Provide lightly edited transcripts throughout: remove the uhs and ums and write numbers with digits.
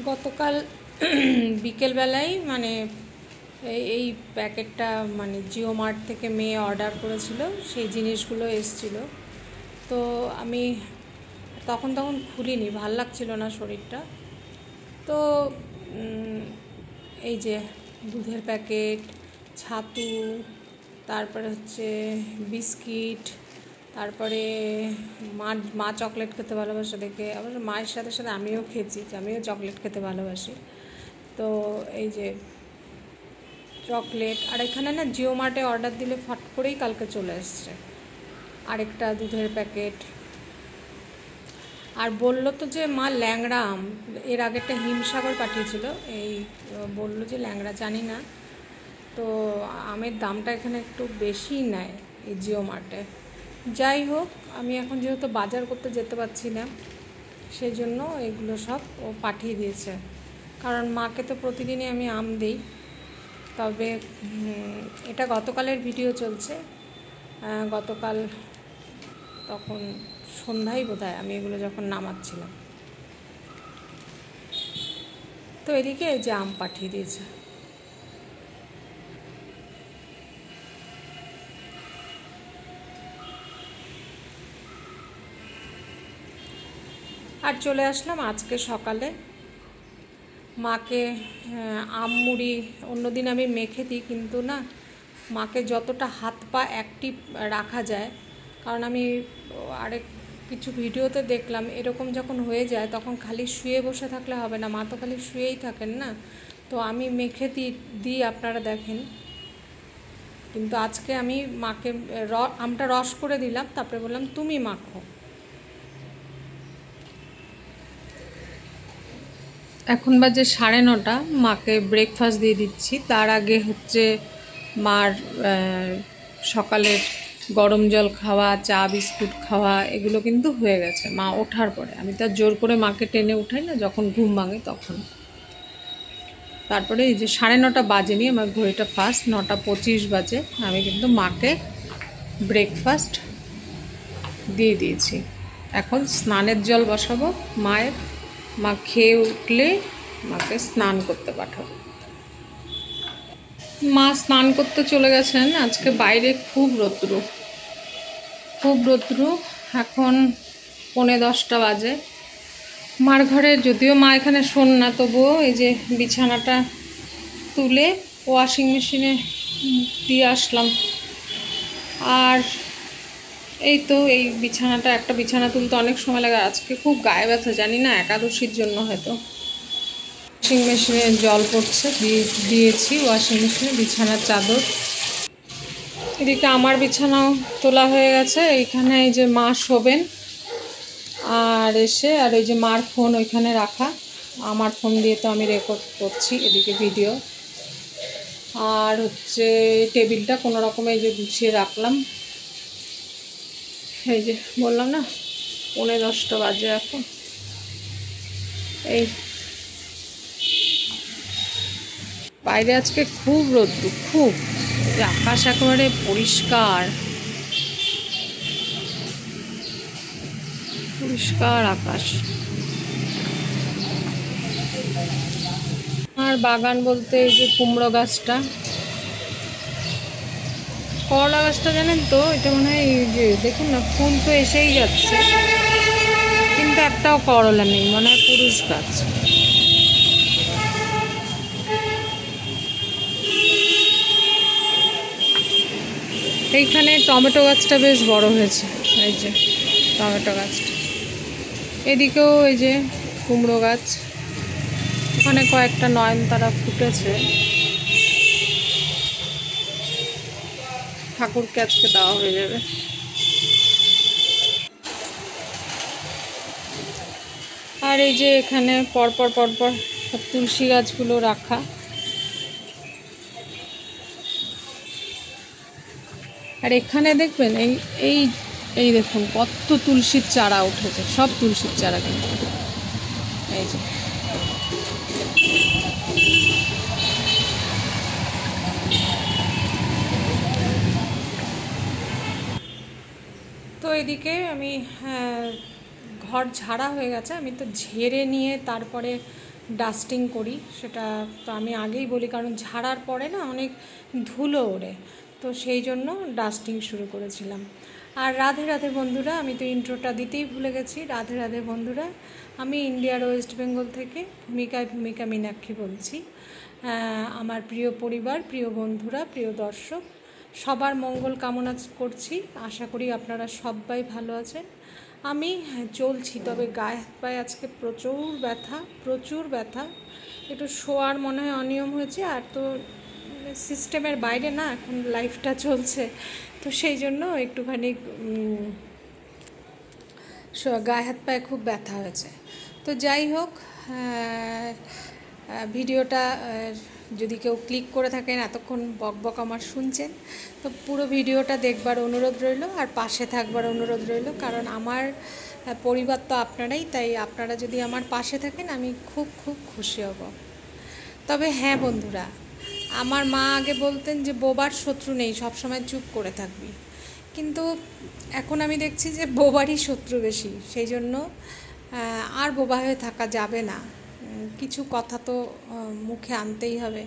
গতকাল বিকেলবেলায় মানে এই প্যাকেটটা মানে জিও মার্ট থেকে মেয়ে অর্ডার করেছিল, সেই জিনিসগুলো এসেছিল। তো আমি তখন খুলিনি, ভাল লাগছিল না শরীরটা। তো এই যে দুধের প্যাকেট, ছাতু, তারপরে হচ্ছে বিস্কিট, তারপরে মা চকলেট খেতে ভালোবাসে দেখে, আবার মায়ের সাথে সাথে আমিও খেয়েছি, আমিও চকলেট খেতে ভালোবাসি। তো এই যে চকলেট, আর এখানে না জিও মার্টে অর্ডার দিলে ফট করেই কালকে চলে এসছে আরেকটা দুধের প্যাকেট। আর বললো তো যে মা ল্যাংড়া আম, এর আগেরটা হিমসাগর পাঠিয়েছিল, এই বললো যে ল্যাংড়া, জানি না। তো আমের দামটা এখানে একটু বেশি নেয় এই জিও মার্টে। যাই হোক, আমি এখন যেহেতু বাজার করতে যেতে পারছি না, সেই জন্য এগুলো সব ও পাঠিয়ে দিয়েছে। কারণ মাকে তো প্রতিদিনই আমি আম দিই। তবে এটা গতকালের ভিডিও চলছে, গতকাল তখন সন্ধ্যায় বোধহয় আমি এগুলো যখন নামাচ্ছিলাম। তো এদিকে এই যে আম পাঠিয়ে দিয়েছে। আর চলে আসলাম আজকে সকালে মাকে আম মুড়ি, অন্যদিন আমি মেখে দিই, কিন্তু না, মাকে যতটা হাত পা অ্যাক্টিভ রাখা যায়, কারণ আমি আরেক কিছু ভিডিওতে দেখলাম এরকম যখন হয়ে যায় তখন খালি শুয়ে বসে থাকলে হবে না, মা তো খালি শুয়েই থাকেন না। তো আমি মেখে দিই, আপনারা দেখেন। কিন্তু আজকে আমি মাকে আমটা রস করে দিলাম, তারপরে বললাম তুমি মাখো। এখন বাজে 9:30, মাকে ব্রেকফাস্ট দিয়ে দিচ্ছি। তার আগে হচ্ছে মার সকালের গরম জল খাওয়া, চা বিস্কুট খাওয়া, এগুলো কিন্তু হয়ে গেছে মা ওঠার পরে। আমি তার জোর করে মাকে টেনে উঠাই না, যখন ঘুম ভাঙে তখন। তারপরে এই যে 9:30 বাজেনি, আমার ঘড়িটা ফার্স্ট 9:25 বাজে, আমি কিন্তু মাকে ব্রেকফাস্ট দিয়ে দিয়েছি। এখন স্নানের জল বসাবো মায়ের, মা খেয়ে উঠলে মাকে স্নান করতে পাঠাবো। মা স্নান করতে চলে গেছেন। আজকে বাইরে খুব রৌদ্র। এখন 9:45 বাজে। মার ঘরে যদিও মা এখানে শোন না, তবুও এই যে বিছানাটা তুলে ওয়াশিং মেশিনে দিয়ে আসলাম। আর এই তো এই বিছানাটা, একটা বিছানা তুলতে অনেক সময় লাগে। আজকে খুব গায়ে ব্যথা, জানি না একাদশীর জন্য হয়তো। ওয়াশিং মেশিনে জল পড়ছে, দিয়েছি ওয়াশিং মেশিনে বিছানার চাদর। এদিকে আমার বিছানাও তোলা হয়ে গেছে। এইখানে এই যে মা শোবেন, আর এসে আর এই যে মার ফোন ওইখানে রাখা, আমার ফোন দিয়ে তো আমি রেকর্ড করছি এদিকে ভিডিও। আর হচ্ছে টেবিলটা কোনো রকমে এই যে গুছিয়ে রাখলাম। এই যে বললাম না 9:45 বাজে এখন। এই বাইরে আজকে খুব রোদ্দুর, খুব, আকাশ একেবারে পরিষ্কার আকাশ। আর বাগান বলতে এই যে কুমড়ো গাছটা, করলা গাছটা জানেন তো, এটা মনে হয় এই যে দেখুন না, ফুল তো এসেই যাচ্ছে কিন্তু একটাও করলা নেই, মনে হয় পুরুষ গাছ। এইখানে টমেটো গাছটা বেশ বড় হয়েছে, এই যে টমেটো গাছটা। এদিকেও এই যে কুমড়ো গাছ, ওখানে কয়েকটা নয়নতারা ফুটেছে, ঠাকুরকে আজকে দেওয়া হয়ে যাবে। আর এই যে এখানে পরপর সব তুলসী গাছগুলো রাখা। আর এখানে দেখবেন এই এই এই দেখুন কত তুলসীর চারা উঠেছে, সব তুলসীর চারা কিন্তু। এই যে তো এদিকে আমি ঘর ঝাড়া হয়ে গেছে, আমি তো ঝেড়ে নিয়ে তারপরে ডাস্টিং করি, সেটা তো আমি আগেই বলি, কারণ ঝাড়ার পরে না অনেক ধুলো ওড়ে, তো সেই জন্য ডাস্টিং শুরু করেছিলাম। আর রাধে রাধে বন্ধুরা, আমি তো ইন্ট্রোটা দিতেই ভুলে গেছি। রাধে রাধে বন্ধুরা, আমি ইন্ডিয়ার ওয়েস্ট বেঙ্গল থেকে ভূমিকা মীনাক্ষী বলছি। আমার প্রিয় পরিবার, প্রিয় বন্ধুরা, প্রিয় দর্শক, সবার মঙ্গল কামনা করছি। আশা করি আপনারা সবাই ভালো আছেন। আমি চলছি, তবে গায়ে হাত পায়ে আজকে প্রচুর ব্যথা। একটু শোয়ার মনে হয় অনিয়ম হয়েছে, আর তো সিস্টেমের বাইরে না এখন লাইফটা চলছে, তো সেই জন্য একটুখানি গায়ে হাত পায়ে খুব ব্যথা হয়েছে। তো যাই হোক, ভিডিওটা যদি কেউ ক্লিক করে থাকেন, এতক্ষণ বকবক আমার শুনছেন, তো পুরো ভিডিওটা দেখবার অনুরোধ রইল, আর পাশে থাকবার অনুরোধ রইল, কারণ আমার পরিবার তো আপনারাই, তাই আপনারা যদি আমার পাশে থাকেন আমি খুব খুব খুশি হব। তবে হ্যাঁ বন্ধুরা, আমার মা আগে বলতেন যে বোবার শত্রু নেই, সবসময় চুপ করে থাকবি, কিন্তু এখন আমি দেখছি যে বোবারই শত্রু বেশি, সেই জন্য আর বোবা হয়ে থাকা যাবে না, কিছু কথা তো মুখে আনতেই হবে,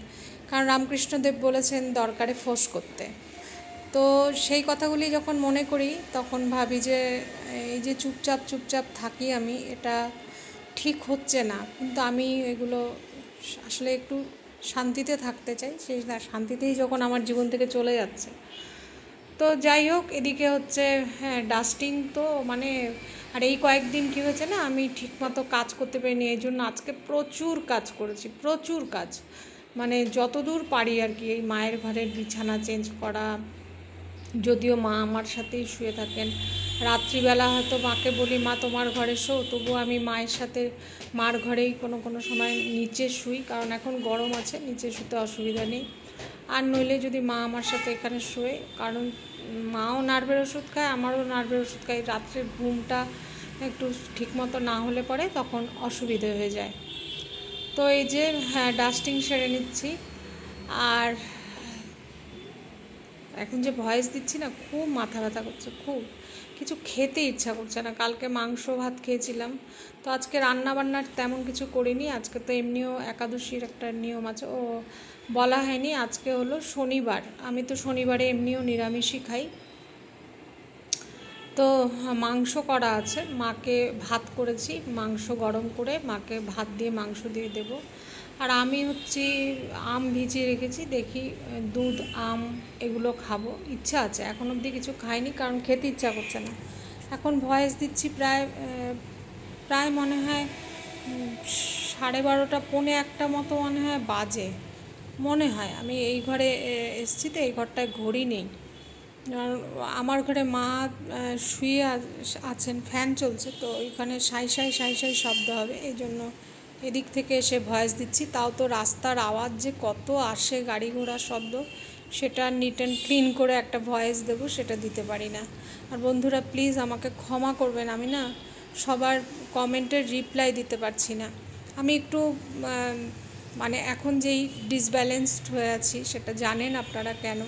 কারণ রামকৃষ্ণদেব বলেছেন দরকারে ফোঁস করতে। তো সেই কথাগুলি যখন মনে করি তখন ভাবি যে এই যে চুপচাপ থাকি আমি, এটা ঠিক হচ্ছে না, কিন্তু আমি এগুলো আসলে একটু শান্তিতে থাকতে চাই, সেই শান্তিতেই যখন আমার জীবন থেকে চলে যাচ্ছে। তো যাই হোক, এদিকে হচ্ছে ডাস্টিং তো মানে, আর এই কয়েকদিন কী হয়েছে না, আমি ঠিকমতো কাজ করতে পারিনি, এই জন্য আজকে প্রচুর কাজ করেছি, প্রচুর কাজ, মানে যতদূর পারি আর কি। এই মায়ের ঘরের বিছানা চেঞ্জ করা, যদিও মা আমার সাথেই শুয়ে থাকেন, রাত্রিবেলা হয়তো মাকে বলি মা তোমার ঘরে শো, তবুও আমি মায়ের সাথে মার ঘরেই কোনো সময় নিচে শুই, কারণ এখন গরম আছে, নিচে শুতে অসুবিধা নেই। আর নইলে যদি মা আমার সাথে এখানে শোয়ে, কারণ মাও নার্ভের ওষুধ খায়, আমারও নার্ভের ওষুধ খায়, রাত্রের ঘুমটা একটু ঠিকমতো না হলে পরে তখন অসুবিধে হয়ে যায়। তো এই যে ডাস্টিং সেরে নিচ্ছি, আর এখন যে ভয়েস দিচ্ছি না, খুব মাথা ব্যথা করছে, খুব কিছু খেতে ইচ্ছা করছে না। কালকে মাংস ভাত খেয়েছিলাম, তো আজকে রান্নাবান্নার তেমন কিছু করিনি। আজকে তো এমনিও একাদশীর একটা নিয়ম আছে, ও বলা হয়নি, আজকে হলো শনিবার, আমি তো শনিবারে এমনিও নিরামিষই খাই। তো মাংস করা আছে, মাকে ভাত করেছি, মাংস গরম করে মাকে ভাত দিয়ে মাংস দিয়ে দেবো। আর আমি হচ্ছে আম ভিজিয়ে রেখেছি, দেখি দুধ আম এগুলো খাবো, ইচ্ছা আছে, এখন অবধি কিছু খাইনি, কারণ খেতে ইচ্ছা করছে না। এখন ভয়েস দিচ্ছি প্রায় মনে হয় 12:30 পৌনে 1 মতো মনে হয় বাজে, মনে হয়। আমি এই ঘরে এসেছি, তো এই ঘরটায় ঘড়ি নেই, আমার ঘরে মা শুয়ে আছেন, ফ্যান চলছে, তো এখানে সাই সাই শব্দ হবে, এই জন্য এদিক থেকে এসে ভয়েস দিচ্ছি। তাও তো রাস্তার আওয়াজ যে কত আসে, গাড়ি ঘোড়ার শব্দ, সেটা নিট অ্যান্ড ক্লিন করে একটা ভয়েস দেবো, সেটা দিতে পারি না। আর বন্ধুরা প্লিজ আমাকে ক্ষমা করবেন, আমি না সবার কমেন্টের রিপ্লাই দিতে পারছি না। আমি একটু মানে এখন যেই ডিসব্যালেন্সড হয়ে আছি, সেটা জানেন আপনারা কেন।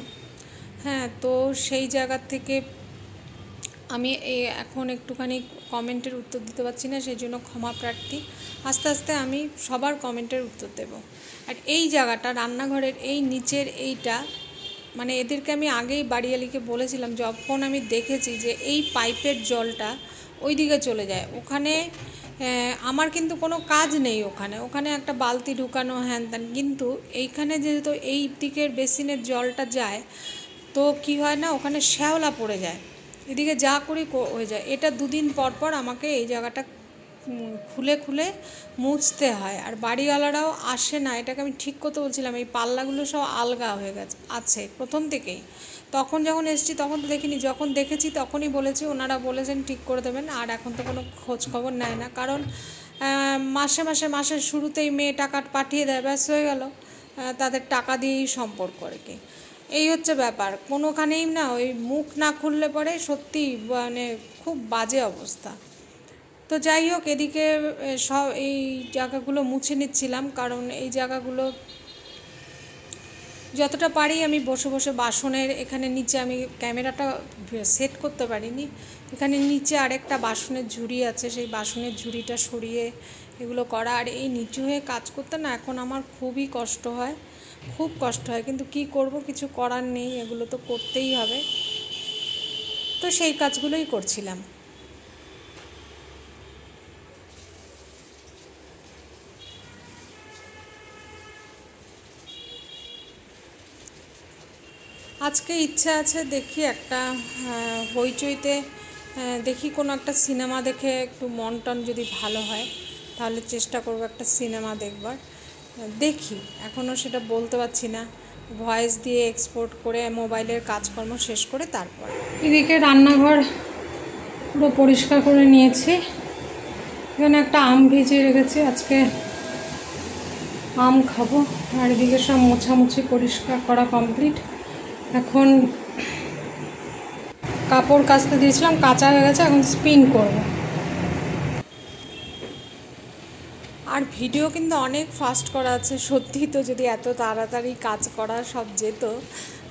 হ্যাঁ, তো সেই জায়গার থেকে আমি এখন একটুখানি কমেন্টের উত্তর দিতে পারছি না, সেই জন্য ক্ষমা প্রার্থী। আস্তে আস্তে আমি সবার কমেন্টের উত্তর দেব। আর এই জায়গাটা, রান্নাঘরের এই নিচের এইটা, মানে এদেরকে আমি আগেই বাড়িয়ালিকে বলেছিলাম, যখন আমি দেখেছি যে এই পাইপের জলটা ওই দিকে চলে যায়, ওখানে আমার কিন্তু কোনো কাজ নেই, ওখানে একটা বালতি ঢুকানো হ্যান ত্যান, কিন্তু এইখানে যেহেতু এই দিকের বেসিনের জলটা যায়, তো কি হয় না, ওখানে শ্যাওলা পড়ে যায়, এদিকে যা করি হয়ে যায়। এটা 2 দিন পর আমাকে এই জায়গাটা খুলে মুছতে হয়, আর বাড়িওয়ালারাও আসে না, এটাকে আমি ঠিক করতে বলছিলাম, এই পাল্লাগুলো সব আলগা হয়ে গেছে আছে প্রথম থেকেই। তখন যখন এসেছি তখন তো দেখিনি, যখন দেখেছি তখনই বলেছি, ওনারা বলেছেন ঠিক করে দেবেন, আর এখন তো কোনো খোঁজ খবর নেয় না, কারণ মাসের শুরুতেই মেয়ে টাকা পাঠিয়ে দেয়, ব্যাস হয়ে গেল, তাদের টাকা দিয়েই সম্পর্ক আর কি। এই হচ্ছে ব্যাপার, কোনোখানেই না ওই মুখ না খুললে পরে সত্যি মানে খুব বাজে অবস্থা। তো যাই হোক, এদিকে সব এই জায়গাগুলো মুছে নিচ্ছিলাম, কারণ এই জায়গাগুলো যতটা পারি আমি বসে বাসনের, এখানে নিচে আমি ক্যামেরাটা সেট করতে পারিনি, এখানে নিচে আরেকটা বাসনের ঝুড়ি আছে, সেই বাসনের ঝুড়িটা সরিয়ে এগুলো করা। আর এই নিচু হয়ে কাজ করতে না এখন আমার খুবই কষ্ট হয়, খুব কষ্ট হয়, কিন্তু কি করব, কিছু করার নেই, এগুলো তো করতেই হবে। তো সেই কাজগুলোই করছিলাম। আজকে ইচ্ছা আছে দেখি একটা হইচইতে দেখি কোনো একটা সিনেমা দেখে একটু মন টন যদি ভালো হয় তাহলে চেষ্টা করব একটা সিনেমা দেখবার। দেখি, এখনও সেটা বলতে পারছি না, ভয়েস দিয়ে এক্সপোর্ট করে মোবাইলের কাজকর্ম শেষ করে তারপর। এদিকে রান্নাঘর পুরো পরিষ্কার করে নিয়েছি। এখানে একটা আম ভিজিয়ে রেখেছি, আজকে আম খাবো। আর এদিকে সব মোছামুছি পরিষ্কার করা কমপ্লিট। এখন কাপড় কাচতে দিয়েছিলাম, কাঁচা হয়ে গেছে, এখন স্পিন করব। আর ভিডিও কিন্তু অনেক ফাস্ট করা আছে সত্যি। তো যদি এত তাড়াতাড়ি কাজ করা সব যেত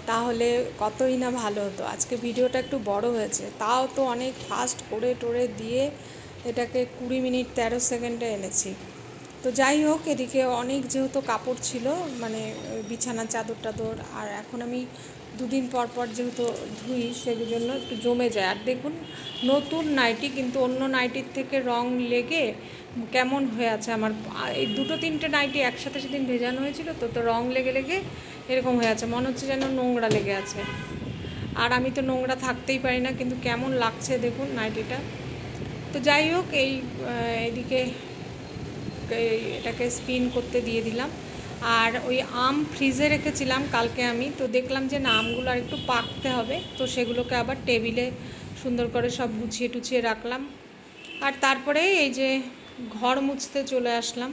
তাহলে কতই না ভালো হতো। আজকে ভিডিওটা একটু বড় হয়েছে, তাও তো অনেক ফাস্ট করে টোরে দিয়ে এটাকে 20 মিনিট 13 সেকেন্ডে এনেছি। তো যাই হোক, এদিকে অনেক যেহেতু কাপড় ছিল, মানে বিছানার চাদর টাদর, আর এখন আমি দুদিন পর পর যেহেতু ধুই সেগুলোর জন্য একটু জমে যায়। আর দেখুন, নতুন নাইটি কিন্তু অন্য নাইটির থেকে রং লেগে কেমন হয়ে আছে আমার। এই দুটো তিনটে নাইটি একসাথে সেদিন ভেজানো হয়েছিল, তো তো রং লেগে লেগে এরকম হয়ে আছে, মনে হচ্ছে যেন নোংরা লেগে আছে। আর আমি তো নোংরা থাকতেই পারি না, কিন্তু কেমন লাগছে দেখুন নাইটিটা। তো যাই হোক, এইদিকে এটাকে স্পিন করতে দিয়ে দিলাম। আর ওই আম ফ্রিজে রেখেছিলাম কালকে আমি, তো দেখলাম যে না, আমগুলো আর একটু পাকতে হবে, তো সেগুলোকে আবার টেবিলে সুন্দর করে সব গুছিয়ে টুছিয়ে রাখলাম। আর তারপরে এই যে ঘর মুছতে চলে আসলাম।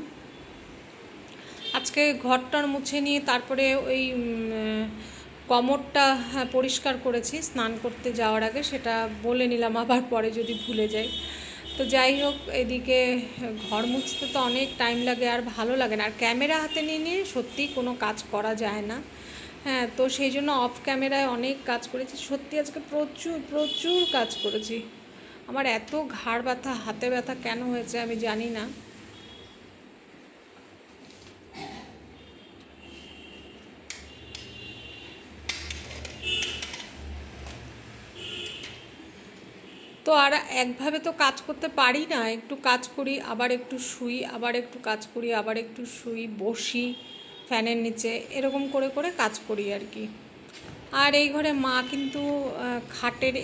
আজকে ঘরটার মুছে নিয়ে তারপরে ওই কমোডটা পরিষ্কার করেছি স্নান করতে যাওয়ার আগে, সেটা বলে নিলাম আবার পরে যদি ভুলে যাই। তো যাই হোক, এদিকে ঘর মুছতে তো অনেক টাইম লাগে আর ভালো লাগে না, আর ক্যামেরা হাতে নিয়ে নিয়ে সত্যিই কোনো কাজ করা যায় না। হ্যাঁ, তো সেই জন্য অফ ক্যামেরায় অনেক কাজ করেছি সত্যি। আজকে প্রচুর প্রচুর কাজ করেছি। আমার এত ঘাড় ব্যথা, হাতে ব্যথা কেন হয়েছে আমি জানি না। তো আর একভাবে তো কাজ করতে পারি না, একটু কাজ করি আবার একটু শুই, আবার একটু কাজ করি আবার একটু শুই, বসি ফ্যানের নিচে, এরকম করে করে কাজ করি আর কি। আর এই ঘরে মা কিন্তু খাটের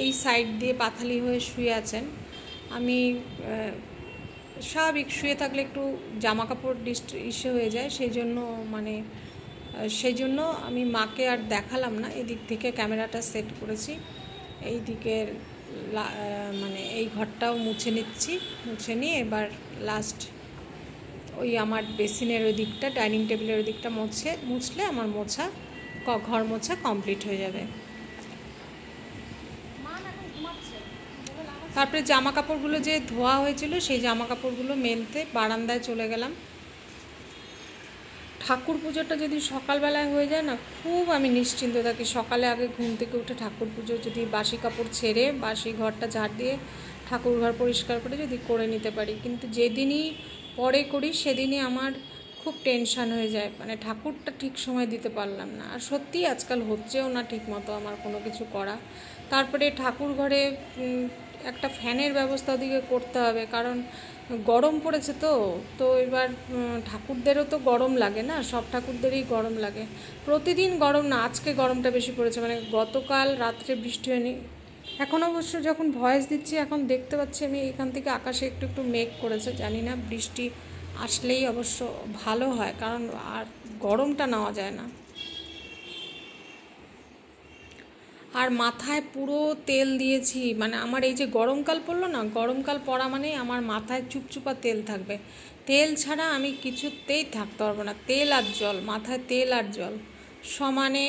এই সাইড দিয়ে পাথালি হয়ে শুয়ে আছেন। আমি স্বাভাবিক শুয়ে থাকলে একটু জামা কাপড় ইসে হয়ে যায়, সেই জন্য আমি মাকে আর দেখালাম না। এদিক থেকে ক্যামেরাটা সেট করেছি, এই দিকের মানে এই ঘরটাও মুছে নিচ্ছি। মুছে নিয়ে এবার লাস্ট ওই আমার বেসিনের ওই দিকটা, ডাইনিং টেবিলের ওই দিকটা মুছলে আমার ঘর মোছা কমপ্লিট হয়ে যাবে। তারপরে জামা কাপড়গুলো যে ধোয়া হয়েছিল সেই জামা কাপড়গুলো মেলতে বারান্দায় চলে গেলাম। ঠাকুর পুজোটা যদি সকালবেলায় হয়ে যায় না, খুব আমি নিশ্চিন্ত থাকি। সকালে আগে ঘুম থেকে উঠে ঠাকুর পুজো যদি বাসি কাপড় ছেড়ে বাসি ঘরটা ঝাড় দিয়ে ঠাকুর ঘর পরিষ্কার করে যদি করে নিতে পারি, কিন্তু যেদিনই পরে করি সেদিনই আমার খুব টেনশান হয়ে যায়, মানে ঠাকুরটা ঠিক সময় দিতে পারলাম না। আর সত্যি আজকাল হচ্ছেও না ঠিক মতো আমার কোনো কিছু করা। তারপরে ঠাকুর ঘরে একটা ফ্যানের ব্যবস্থা ওদিকে করতে হবে, কারণ গরম পড়েছে। তো এবার ঠাকুরদেরও তো গরম লাগে না, সব ঠাকুরদেরই গরম লাগে। প্রতিদিন গরম না, আজকে গরমটা বেশি পড়েছে, মানে গতকাল রাত্রে বৃষ্টি হয়নি। এখন অবশ্য যখন ভয়েস দিচ্ছি এখন দেখতে পাচ্ছি আমি এখান থেকে আকাশে একটু একটু মেঘ করেছে, জানি না বৃষ্টি আসলেই অবশ্য ভালো হয়, কারণ আর গরমটা নেওয়া যায় না। আর মাথায় পুরো তেল দিয়েছি, মানে আমার এই যে গরমকাল পড়লো না, গরমকাল পড়া মানে আমার মাথায় চুপচুপা তেল থাকবে। তেল ছাড়া আমি কিছুতেই থাকতে পারবো না। তেল আর জল, মাথায় তেল আর জল সমানে,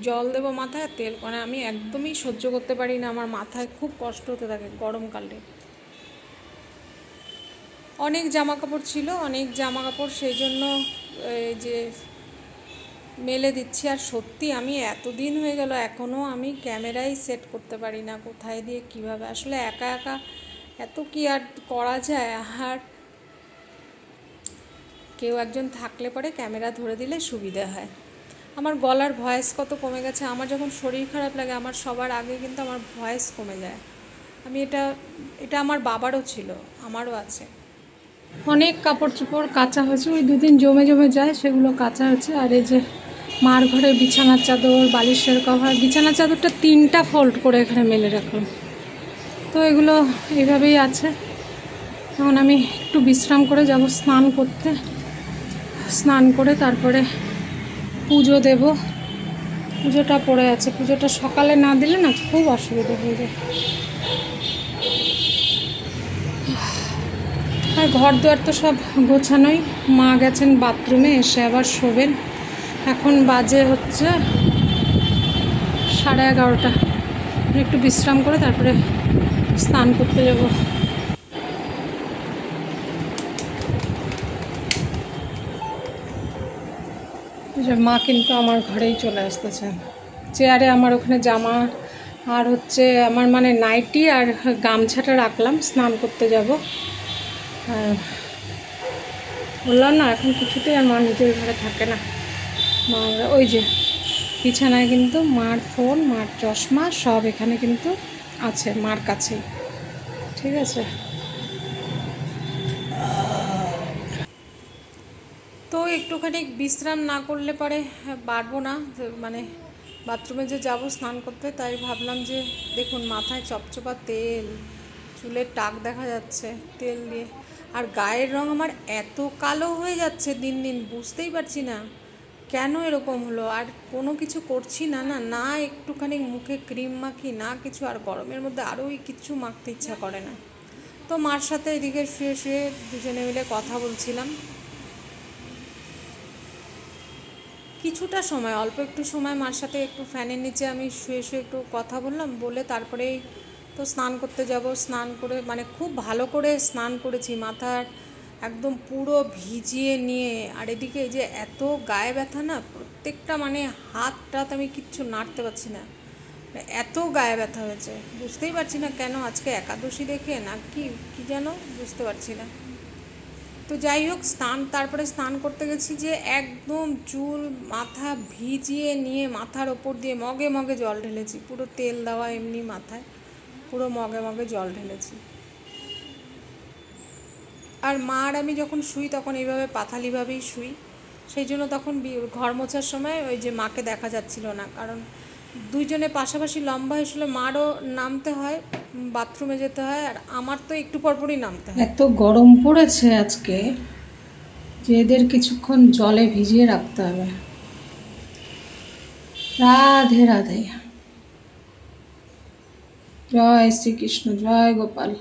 জল দেবো মাথায় আর তেল, মানে আমি একদমই সহ্য করতে পারি না, আমার মাথায় খুব কষ্ট হতে থাকে গরমকালে। অনেক জামা কাপড় ছিল, সেই জন্য এই যে মেলে দিচ্ছি। আর সত্যি আমি এতদিন হয়ে গেল এখনও আমি ক্যামেরাই সেট করতে পারি না, কোথায় দিয়ে কিভাবে, আসলে একা একা এত কি আর করা যায়। আর কেউ একজন থাকলে পরে ক্যামেরা ধরে দিলে সুবিধা হয়। আমার গলার ভয়েস কত কমে গেছে। আমার যখন শরীর খারাপ লাগে আমার সবার আগে কিন্তু আমার ভয়েস কমে যায়। আমি এটা আমার বাবারও ছিল, আমারও আছে। অনেক কাপড় চোপড় কাচা হয়েছে, ওই দুদিন জমে জমে যায়, সেগুলো কাচা হয়েছে। আর এই যে মার ঘরে বিছানার চাদর, বালিশের কভার, বিছানার চাদরটা 3টা ফোল্ড করে এখানে মেলে রাখলাম। তো এগুলো এইভাবেই আছে। এখন আমি একটু বিশ্রাম করে যাব স্নান করতে। স্নান করে তারপরে পুজো দেব। পুজোটা পড়ে আছে, পুজোটা সকালে না দিলে না খুব অসুবিধা হয়ে যায়। আর ঘর দুয়ার তো সব গোছানোই। মা গেছেন বাথরুমে, এসে আবার শোবেন। এখন বাজে হচ্ছে 11:30। একটু বিশ্রাম করে তারপরে স্নান করতে যাব। মা কিন্তু আমার ঘরেই চলে আসতেছেন। চেয়ারে আমার ওখানে জামা আর হচ্ছে আমার মানে নাইটি আর গামছাটা রাখলাম, স্নান করতে যাব। বললাম না এখন কিছুতেই আর মা নিজের ঘরে থাকে না। মা ওই যে বিছানায় কিন্তু মার ফোন, মার চশমা সব এখানে কিন্তু আছে মার কাছেই, ঠিক আছে। তো একটুখানি বিশ্রাম না করলে পরে পারবো না, মানে বাথরুমে যে যাব স্নান করতে, তাই ভাবলাম যে দেখুন মাথায় চপচপা তেল, চুলের টাক দেখা যাচ্ছে তেল দিয়ে, আর গায়ের রং আমার এত কালো হয়ে যাচ্ছে দিন দিন, বুঝতেই পারছি না কেন এরকম হলো। আর কোনো কিছু করছি না, না একটুখানি মুখে ক্রিম মাখি না কিছু, আর গরমের মধ্যে আরোই কিছু মাখতে ইচ্ছা করে না। তো মার সাথে এদিকে শুয়ে শুয়ে দুজনে মিলে কথা বলছিলাম কিছুটা সময়, অল্প একটু সময় মার সাথে একটু ফ্যানের নিচে আমি শুয়ে শুয়ে একটু কথা বললাম, বলে তারপরেই তো স্নান করতে যাব। স্নান করে মানে খুব ভালো করে স্নান করেছি, মাথার একদম পুরো ভিজিয়ে নিয়ে। আর এদিকে যে এত গায়ে ব্যথা না, প্রত্যেকটা মানে হাত টাত আমি কিচ্ছু নাড়তে পারছি না, এত গায়ে ব্যথা হয়েছে। বুঝতেই পারছি না কেন, আজকে একাদশী দেখে না কি যেন বুঝতে পারছি না। তো যাই হোক তারপরে স্নান করতে গেছি যে একদম চুল মাথা ভিজিয়ে নিয়ে মাথার ওপর দিয়ে মগে মগে জল ঢেলেছি, পুরো তেল দেওয়া এমনি মাথায় পুরো মগে মগে জল ঢেলেছি। আর মা আর আমি যখন শুই তখন এইভাবে পাথালিভাবেই শুই, সেই জন্য তখন ঘর মোছার সময় ওই যে মাকে দেখা যাচ্ছিল না, কারণ দুইজনে পাশাপাশি লম্বা হয়েছিল, মারও নামতে হয় বাথরুমে যেতে হয়, আর আমার তো একটু পরপরই নামতে হয়। এত গরম পড়েছে আজকে যে এদের কিছুক্ষণ জলে ভিজিয়ে রাখতে হবে। রাধে রাধে, জয় শ্রীকৃষ্ণ, জয় গোপাল।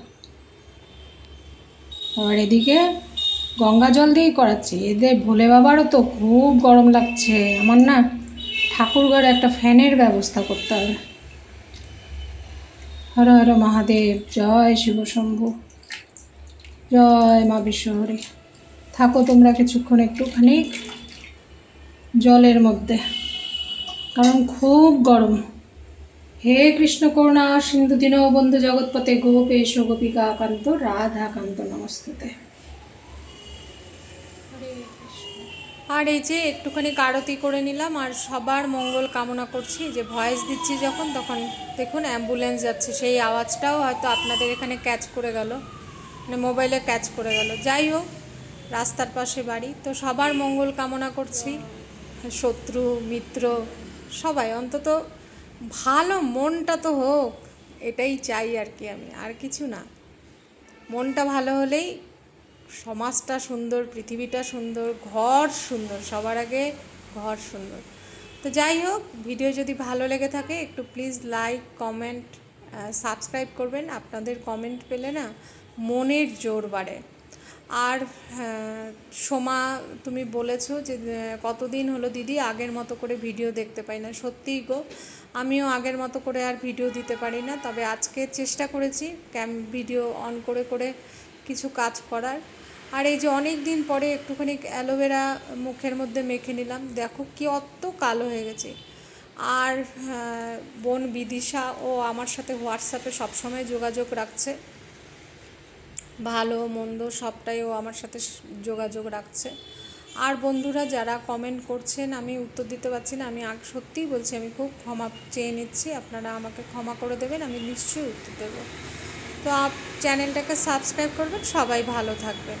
আর এদিকে গঙ্গা জল দিয়েই করাচ্ছি, এদের ভোলে বাবারও তো খুব গরম লাগছে। আমার না ঠাকুর ঘরে একটা ফ্যানের ব্যবস্থা করতে হবে। হর হর মহাদেব, জয় শিব শম্ভু, জয় মা বিশ্বহরি। থাকো তোমরা কিছুক্ষণ একটুখানি জলের মধ্যে, কারণ খুব গরম। হে কৃষ্ণ করুণা সিন্ধু দীনবন্ধু জগৎপতে গোপেশ গোপিকা কান্ত রাধা কান্ত নমস্তুতে। আর এই যে একটুখানি আরতি করে নিলাম, আর সবার মঙ্গল কামনা করছি। যে ভয়েস দিচ্ছি যখন, তখন দেখুন অ্যাম্বুলেন্স যাচ্ছে, সেই আওয়াজটাও হয়তো আপনাদের এখানে ক্যাচ করে গেল, মানে মোবাইলে ক্যাচ করে গেল। যাই হোক, রাস্তার পাশে বাড়ি, তো সবার মঙ্গল কামনা করছি। শত্রু মিত্র সবাই অন্তত ভালো, মনটা তো হোক, এটাই চাই আর কি। আমি আর কিছু না, মনটা ভালো হলেই সমাজটা সুন্দর, পৃথিবীটা সুন্দর, ঘর সুন্দর, সবার আগে ঘর সুন্দর। তো যাই হোক, ভিডিও যদি ভালো লেগে থাকে একটু প্লিজ লাইক কমেন্ট সাবস্ক্রাইব করবেন। আপনাদের কমেন্ট পেলে না মনের জোর বাড়ে। আর সোমা, তুমি বলেছো যে কতদিন হলো দিদি আগের মতো করে ভিডিও দেখতে পাই না। সত্যিই গো, আমিও আগের মতো করে আর ভিডিও দিতে পারি না, তবে আজকে চেষ্টা করেছি ভিডিও অন করে করে কিছু কাজ করার। আর এই যে অনেক দিন পরে একটুখানি অ্যালোভেরা মুখের মধ্যে মেখে নিলাম, দেখো কি অত কালো হয়ে গেছে। আর বোন বিদিশা ও আমার সাথে হোয়াটসঅ্যাপে সবসময় যোগাযোগ রাখছে, ভালো মন্দ সবটাই ও আমার সাথে যোগাযোগ রাখছে। আর বন্ধুরা যারা কমেন্ট করছেন আমি উত্তর দিতে পারছি না, আমি সত্যিই বলছি আমি খুব ক্ষমা চেয়ে নিচ্ছি, আপনারা আমাকে ক্ষমা করে দেবেন, আমি নিশ্চয়ই উত্তর দেবো। তো চ্যানেলটাকে সাবস্ক্রাইব করবেন, সবাই ভালো থাকবেন।